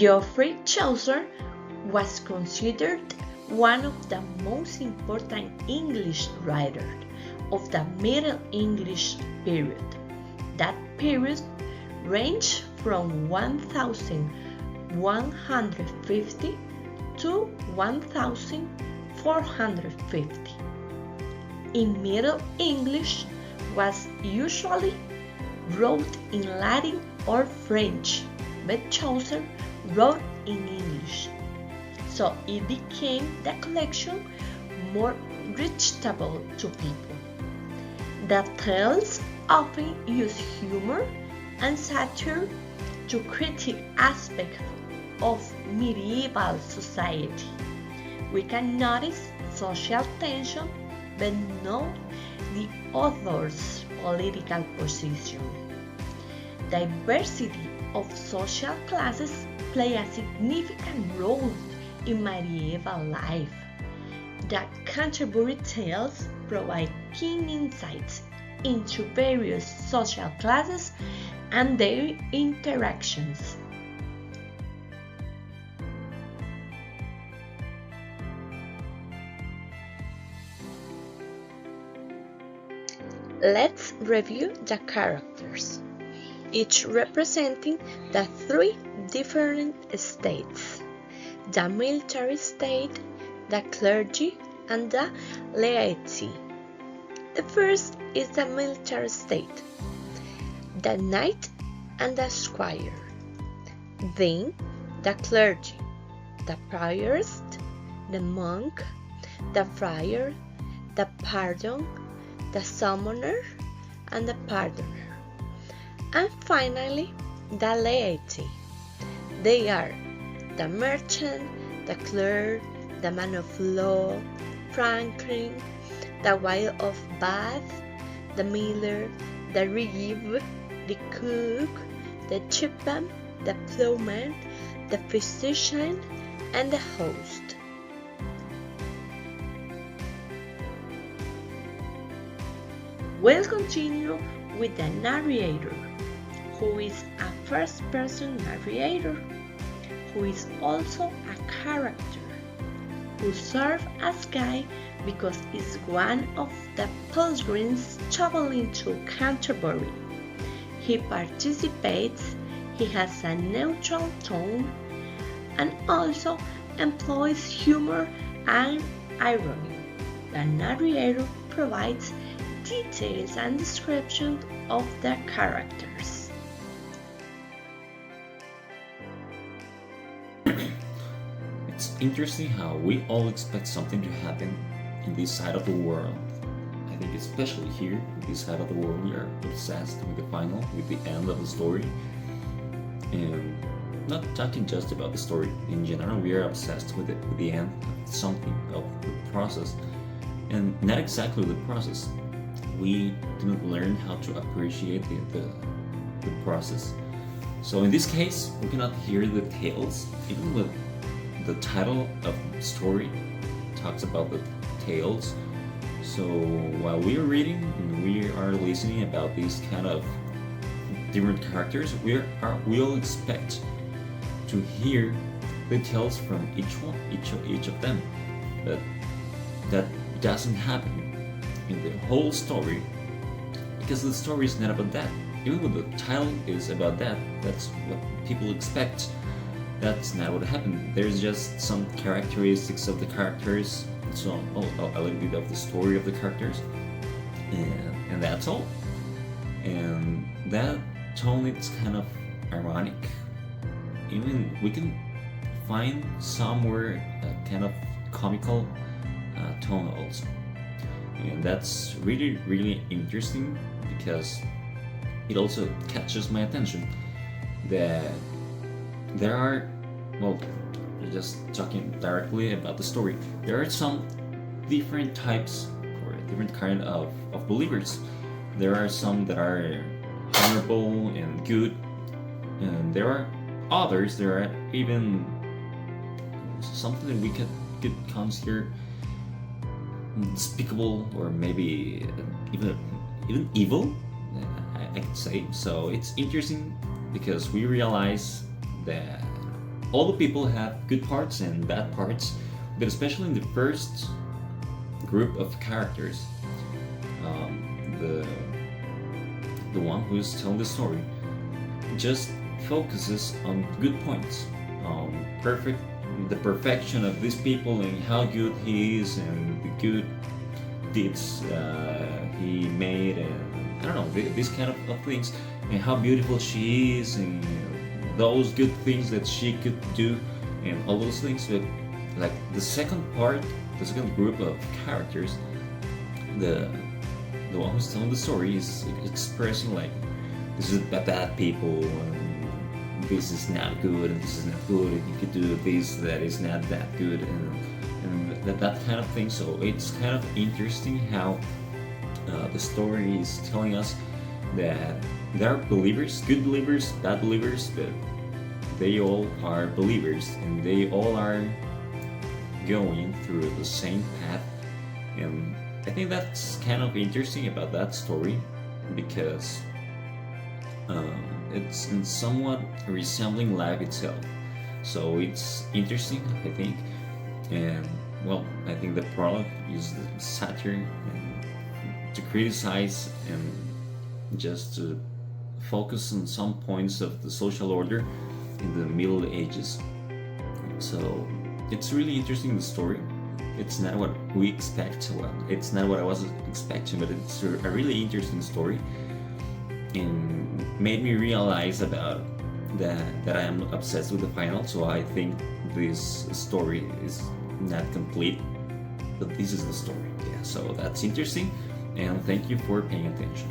Geoffrey Chaucer was considered one of the most important English writers of the Middle English period. That period ranged from 1150 to 1450. In Middle English was usually wrote in Latin or French, but Chaucer wrote in English, so it became the collection more reachable to people. The tales often use humor and satire to critique aspects of medieval society. We can notice social tension but not the author's political position. Diversity of social classes play a significant role in medieval life. The Canterbury Tales provide keen insights into various social classes and their interactions. Let's review the characters, each representing the three different states: the military state, the clergy, and the laity. The first is the military state, the knight and the squire. Then the clergy, the prioress, the monk, the friar, the pardon, the summoner, and the pardoner. And finally, the laity. They are the merchant, the clerk, the man of law, franklin, the wife of Bath, the miller, the reeve, the cook, the chipman, the plowman, the physician, and the host. We'll continue with the narrator, who is a first-person narrator, who is also a character, who serves as guide because he's one of the pilgrims traveling to Canterbury. He participates, he has a neutral tone, and also employs humor and irony. The narrator provides details and descriptions of the characters. It's interesting how we all expect something to happen in this side of the world. I think especially here, in this side of the world, we are obsessed with the final, with the end of the story. And not talking just about the story. In general, we are obsessed with the end of something, of the process. And not exactly the process. We didn't learn how to appreciate the process. So in this case, we cannot hear the tales, even with the title of the story talks about the tales. So while we are reading and we are listening about these kind of different characters, we'll expect to hear the tales from each of them. But that doesn't happen in the whole story, because the story is not about that. Even when the title is about that, that's what people expect. That's not what happened. There's just some characteristics of the characters, so a little bit of the story of the characters, and that's all. And that tone, it's kind of ironic. Even we can find somewhere a kind of comical tone also. And that's really, really interesting because it also catches my attention that there are, well, just talking directly about the story, there are some different types or different kind of believers. There are some that are honorable and good, and there are others that are even something that we could consider despicable or maybe even evil, I could say. So it's interesting because we realize that all the people have good parts and bad parts, but especially in the first group of characters, the one who's telling the story just focuses on good points, the perfection of these people and how good he is and the good deeds he made, and I don't know, these kind of things, and how beautiful she is, and those good things that she could do, and all those things. But like the second part, the second group of characters, the one who's telling the story is expressing like, this is bad people, and this is not good, and this is not good, and you could do this that is not that good, and that kind of thing. So it's kind of interesting how the story is telling us that there are believers, good believers, bad believers, but they all are believers, and they all are going through the same path. And I think that's kind of interesting about that story, because it's somewhat resembling life itself. So it's interesting, I think. And well, I think the prologue is the satire, and to criticize and just to focus on some points of the social order in the Middle Ages. So it's really interesting, the story. It's not what we expect. Well, it's not what I was expecting, but it's a really interesting story, and made me realize about that I am obsessed with the final. So I think this story is not complete, but this is the story. Yeah, so that's interesting, and thank you for paying attention.